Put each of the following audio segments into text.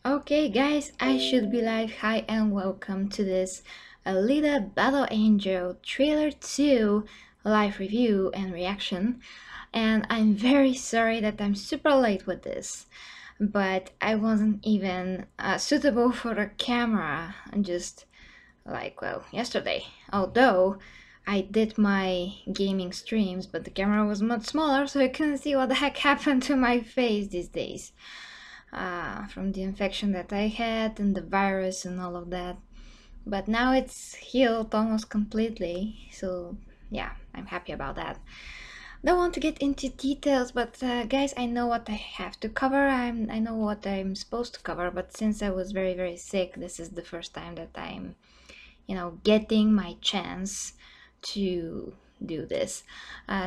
Okay guys, I should be live. Hi and welcome to this Alita Battle Angel Trailer 2 live review and reaction. And I'm very sorry that I'm super late with this, but I wasn't even suitable for a camera just yesterday. Although I did my gaming streams, but the camera was much smaller, so I couldn't see what the heck happened to my face these days. From the infection that I had and the virus and all of that. But now it's healed almost completely, so yeah, I'm happy about that. Don't want to get into details, but guys, I know what I have to cover. I know what I'm supposed to cover, but since I was very sick, this is the first time that I'm, getting my chance to do this.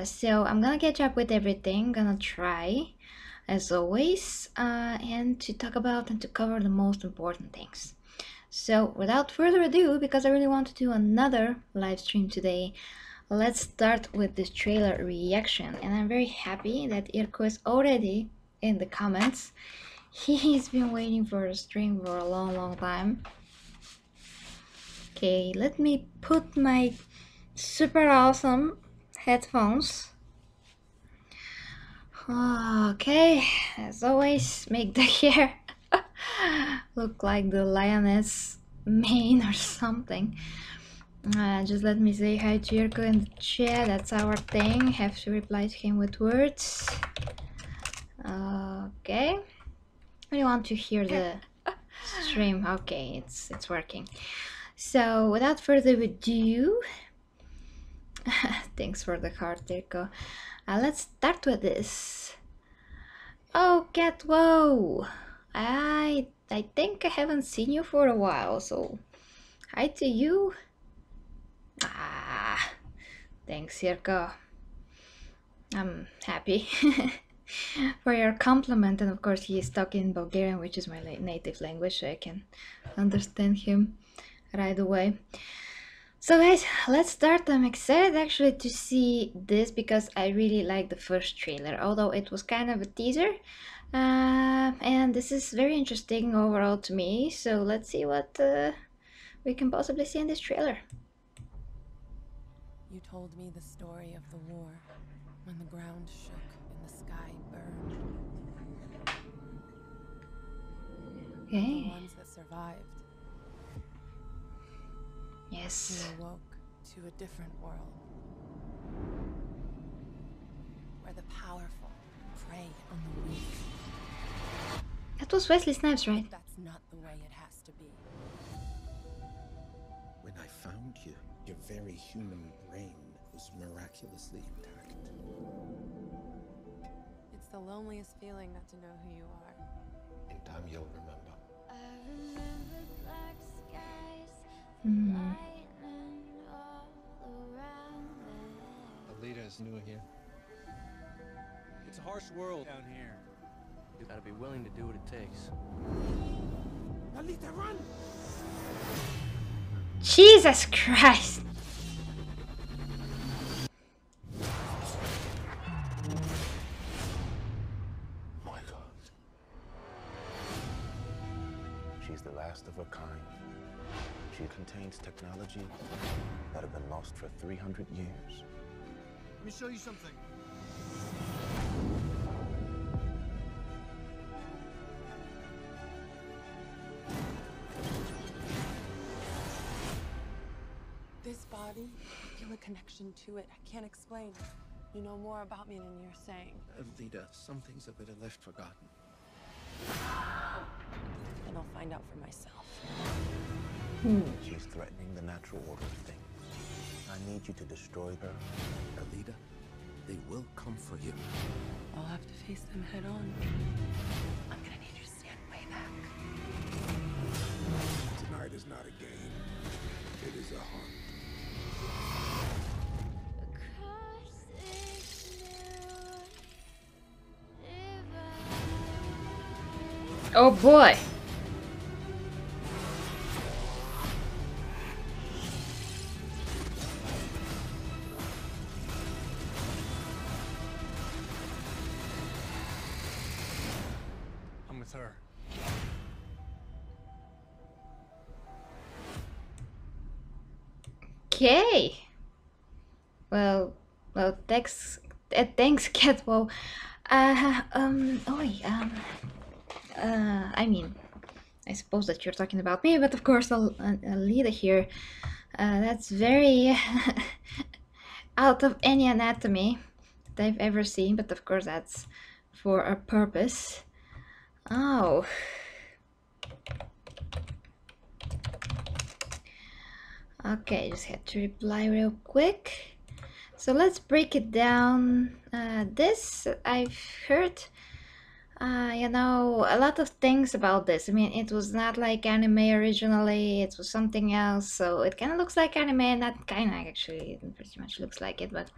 So I'm gonna catch up with everything, gonna try as always, and to talk about and to cover the most important things. So without further ado, because I really want to do another live stream today, let's start with this trailer reaction. And I'm very happy that Irko is already in the comments. He's been waiting for a stream for a long time. Okay, let me put my super awesome headphones. Okay, as always, make the hair look like the lioness mane or something. Just let me say hi to Yurko in the chat, that's our thing. Have to reply to him with words. Okay. I want to hear the stream. Okay, it's working. So without further ado, thanks for the heart, Yurko. Let's start with this. Oh, Cat, whoa! I think I haven't seen you for a while, so hi to you. Thanks, Jirko. I'm happy for your compliment, and of course he is talking Bulgarian, which is my native language, so I can understand him right away. So guys, let's start. I'm excited actually to see this because I really like the first trailer, although it was kind of a teaser. And this is very interesting overall to me, so let's see what we can possibly see in this trailer. You told me the story of the war, when the ground shook and the sky burned. Okay. The ones that survived. Yes. You awoke to a different world, where the powerful prey on the weak. That was Wesley Snipes, right? That's not the way it has to be. When I found you, your very human brain was miraculously intact. It's the loneliest feeling not to know who you are. In time you'll remember. I remember black skies, Mm. lightning all around me. Alita is new here. It's a harsh world down here. You gotta be willing to do what it takes. Alita, run! Jesus Christ! My God. She's the last of her kind. She contains technology that have been lost for 300 years. Let me show you something. This body, I feel a connection to it. I can't explain. You know more about me than you're saying. Alita, some things are better left forgotten. And I'll find out for myself. She's threatening the natural order of things. I need you to destroy her. Alita, they will come for you. I'll have to face them head on. I'm gonna need you to stand way back. Tonight is not a game. It is a hunt. Across this new divide. Oh boy! I'm with her. Okay. Well, thanks, thanks, Catwall. Oh, wait, I mean, I suppose that you're talking about me, but of course, Alita here. That's very out of any anatomy that I've ever seen, but of course, that's for a purpose. Oh. Okay, just had to reply real quick. So let's break it down. This I've heard, you know, a lot of things about this. I mean, it was not like anime originally, it was something else. So it kind of looks like anime, not kind of actually, it pretty much looks like it, but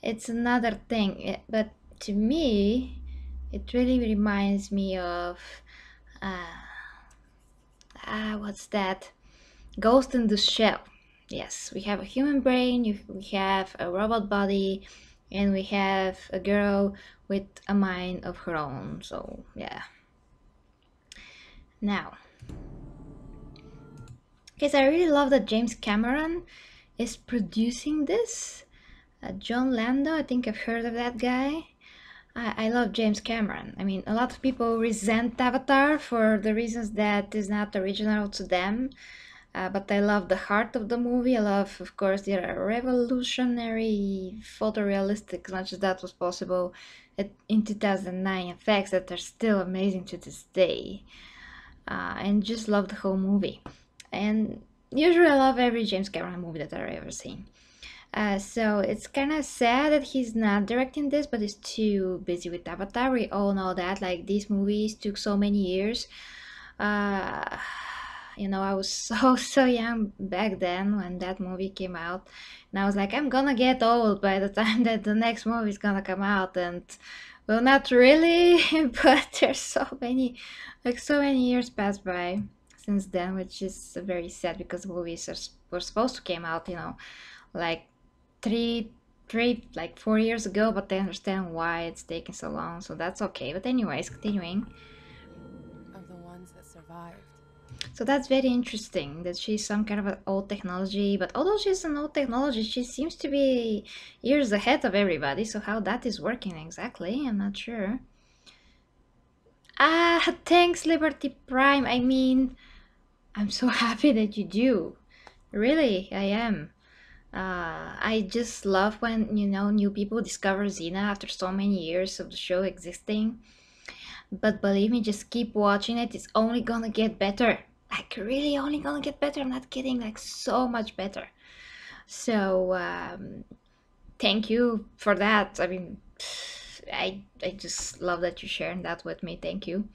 it's another thing. But to me, it really reminds me of, what's that? Ghost in the Shell. Yes, we have a human brain, we have a robot body, and we have a girl with a mind of her own. So, yeah. Now, okay, so I really love that James Cameron is producing this. John Lando, I think I've heard of that guy. I love James Cameron. I mean, a lot of people resent Avatar for the reasons that is not original to them. But I love the heart of the movie. I love, of course, the revolutionary photorealistic, as much as that was possible in 2009 effects that are still amazing to this day. And just love the whole movie. And usually I love every James Cameron movie that I've ever seen. So it's kind of sad that he's not directing this, but he's too busy with Avatar. We all know that. Like, these movies took so many years. You know, I was so young back then when that movie came out, and I was like, I'm gonna get old by the time that the next movie is gonna come out. And well, not really, but there's so many years passed by since then, which is very sad because movies were supposed to came out, you know, like three, like 4 years ago, but I understand why it's taking so long, so that's okay. But anyways, continuing. Of the ones that survived. So that's very interesting that she's some kind of an old technology, but although she's an old technology, she seems to be years ahead of everybody. So how that is working exactly, I'm not sure. Ah, thanks, Liberty Prime. I mean, I'm so happy that you do. Really, I am. I just love when, you know, new people discover Xena after so many years of the show existing. But believe me, just keep watching it. It's only gonna get better. Like, really only gonna get better. I'm not kidding. Like, so much better. So, thank you for that. I mean, I just love that you're sharing that with me. Thank you.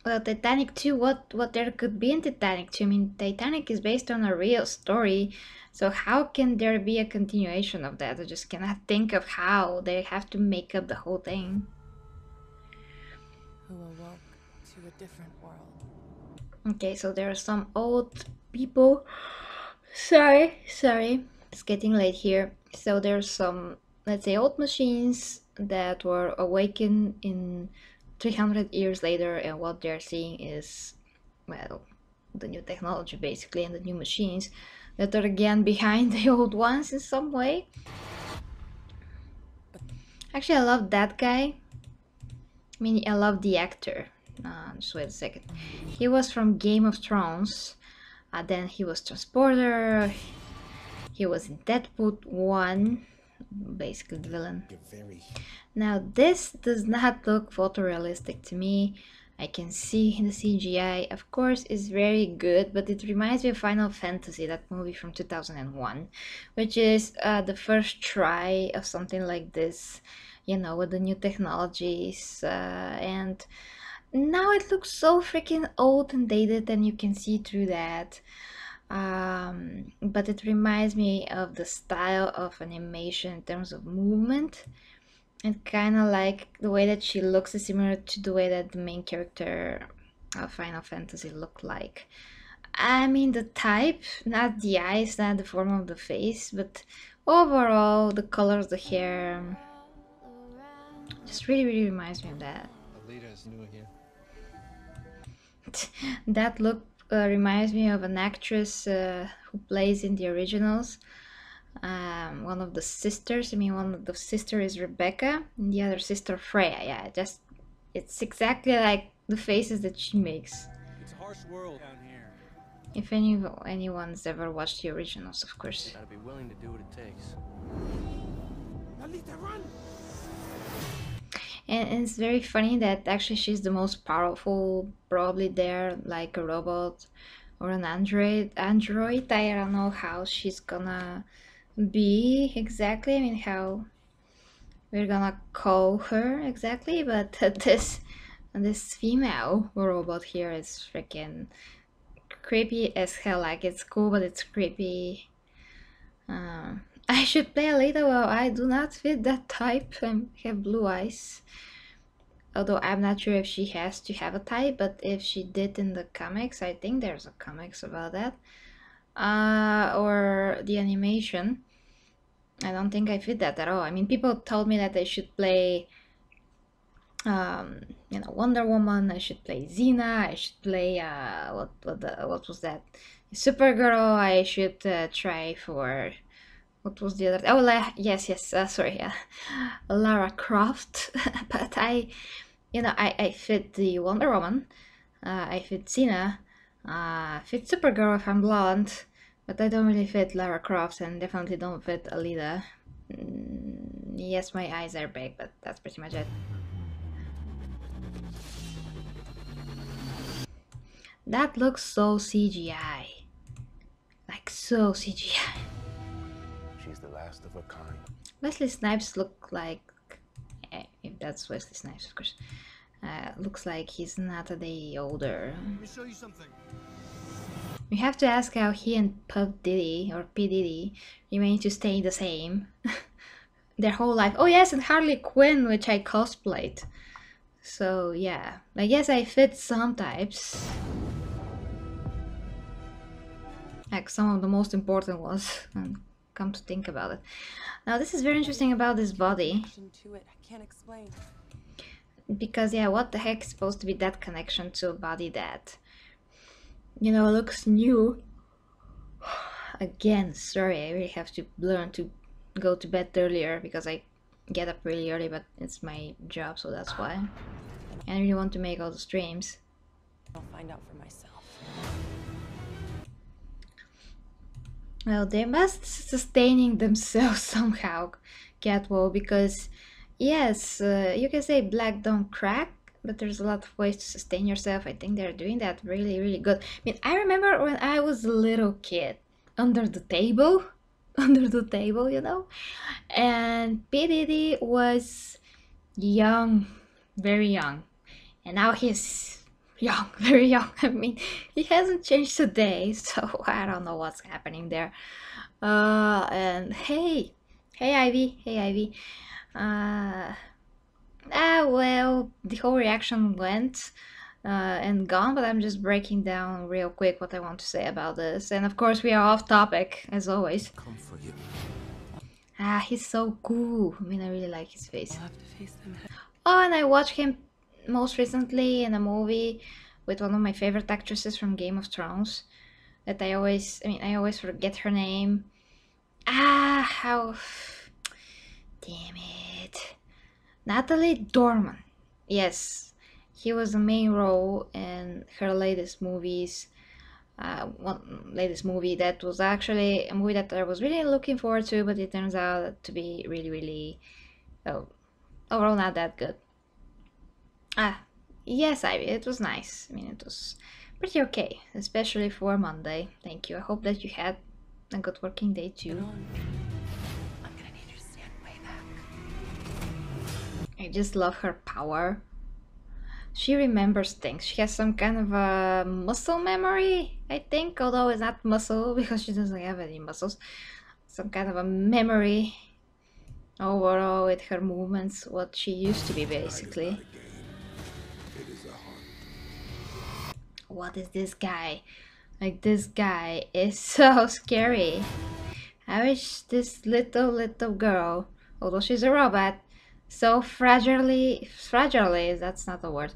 Well, Titanic 2, what there could be in Titanic 2? I mean, Titanic is based on a real story, so how can there be a continuation of that? I just cannot think of how they have to make up the whole thing. Who awoke to a different world. Okay, so there are some old people. Sorry, it's getting late here. So there's some, let's say, old machines that were awakened in 300 years later, and what they're seeing is, well, the new technology basically, and the new machines that are again behind the old ones in some way. Actually, I love that guy. I mean, I love the actor. Just wait a second. He was from Game of Thrones. Then he was Transporter. He was in Deadpool 1, basically the villain. Now this does not look photorealistic to me. I can see the CGI, of course, is very good, but it reminds me of Final Fantasy, that movie from 2001, which is the first try of something like this, you know, with the new technologies, and now it looks so freaking old and dated, and you can see through that. But it reminds me of the style of animation in terms of movement, and kind of like the way that she looks is similar to the way that the main character of Final Fantasy looked like. I mean, the type, not the eyes, not the form of the face, but overall the colors, the hair, just really reminds me of that. Alita is new here. That look reminds me of an actress who plays in the originals. One of the sisters. I mean, one of the sisters is Rebecca, and the other sister Freya. Yeah, just it's exactly like the faces that she makes. It's a harsh world down here. If anyone's ever watched the originals, of course. You gotta be willing to do what it takes. Alita, run! And it's very funny that actually she's the most powerful, probably there, like a robot or an android. I don't know how she's gonna be exactly. I mean, how we're gonna call her exactly, but this female robot here is freaking creepy as hell. Like, it's cool, but it's creepy. I should play Alita. Well, I do not fit that type. I have blue eyes. Although I'm not sure if she has to have a type, but if she did in the comics, I think there's a comics about that. Or the animation. I don't think I fit that at all. I mean, people told me that I should play you know, Wonder Woman, I should play Xena, I should play what was that? Supergirl, I should try for what was the other? Oh, yes, sorry, yeah, Lara Croft. But I fit the Wonder Woman, I fit Xena, fit Supergirl if I'm blonde, but I don't really fit Lara Croft and definitely don't fit Alita. Yes, my eyes are big, but that's pretty much it. That looks so CGI. Like, so CGI. She's the last of her kind. Wesley Snipes look like... if that's Wesley Snipes, of course. Looks like he's not a day older. Let me show you something. We have to ask how he and Puff Diddy, or P. Diddy, remain to stay the same. Their whole life. Oh yes, and Harley Quinn, which I cosplayed. So yeah, I guess I fit some types. Like some of the most important ones, and come to think about it. Now this is very interesting about this body. Connection to it, I can't explain. Because yeah, what the heck is supposed to be that connection to a body that, you know, looks new? Again, sorry, I really have to learn to go to bed earlier because I get up really early, but it's my job, so that's why. And I really want to make all the streams. I'll find out for myself. Well, they must sustaining themselves somehow, Catwall, because yes, you can say black don't crack, but there's a lot of ways to sustain yourself. I think they're doing that really, really good. I mean, I remember when I was a little kid, under the table, you know, and P. Diddy was young, very young, and now he's young, very young. I mean, he hasn't changed a day, so I don't know what's happening there. And hey Ivy. Well, the whole reaction went and gone, but I'm just breaking down real quick what I want to say about this. And of course, we are off topic as always. Come for you. He's so cool. I mean, I really like his face. I'll have to face them. Oh, and I watched him most recently in a movie with one of my favorite actresses from Game of Thrones that I always forget her name. How... Damn it. Natalie Dormer. Yes, he was the main role in her latest movies. Latest movie that was actually a movie that I was really looking forward to, but it turns out to be really, really, overall not that good. Yes, Ivy, it was nice. I mean, it was pretty okay, especially for Monday. Thank you. I hope that you had a good working day too. I'm gonna need you to stand way back. I just love her power. She remembers things. She has some kind of a muscle memory, I think, although it's not muscle because she doesn't have any muscles. Some kind of a memory overall with her movements, what she used to be basically. What is this guy? Like, this guy is so scary. I wish this little girl, although she's a robot, so fragilely, that's not a word,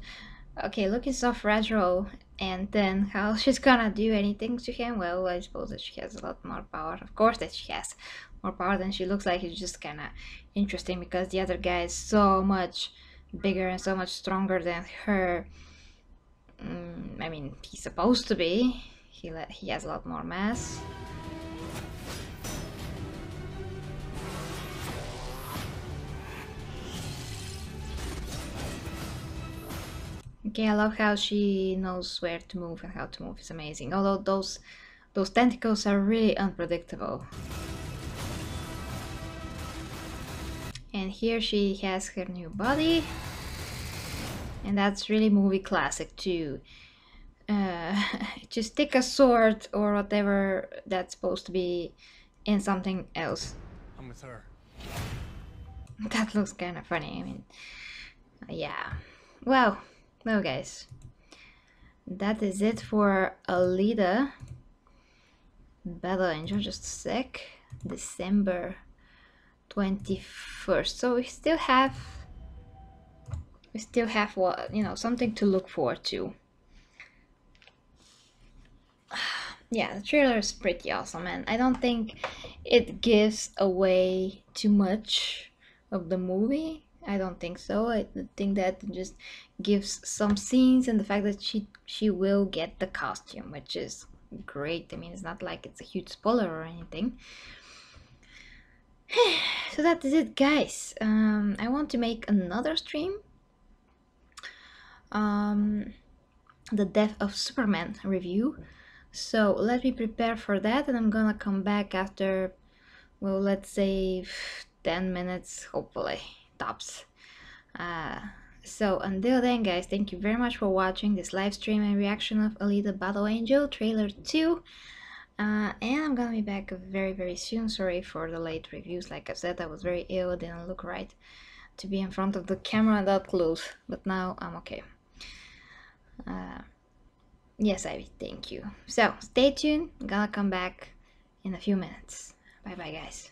Okay, looking so fragile, and then how she's gonna do anything to him? Well, I suppose that she has a lot more power. Of course that she has more power than she looks like. It's just kind of interesting because the other guy is so much bigger and so much stronger than her. I mean, he's supposed to be. He has a lot more mass. Okay, I love how she knows where to move and how to move. It's amazing. Although those tentacles are really unpredictable. And here she has her new body. And that's really movie classic too. Just stick a sword or whatever that's supposed to be in something else. I'm with her. That looks kind of funny. I mean, yeah. Well, guys, that is it for Alita Battle Angel. Just a sec. December 21st. So we still have what, you know, something to look forward to. Yeah, the trailer is pretty awesome, and I don't think it gives away too much of the movie. I don't think so. I think that it just gives some scenes, and the fact that she will get the costume, which is great. I mean, it's not like it's a huge spoiler or anything. So that is it, guys. I want to make another stream. The Death of Superman review. So let me prepare for that, and I'm gonna come back after, well, let's say 10 minutes, hopefully, tops. So until then, guys, thank you very much for watching this live stream and reaction of Alita Battle Angel Trailer 2. And I'm gonna be back very, very soon. Sorry for the late reviews. Like I said, I was very ill, didn't look right to be in front of the camera that close, but now I'm okay. Yes, Ivy, thank you. So stay tuned. I'm gonna come back in a few minutes. Bye bye, guys.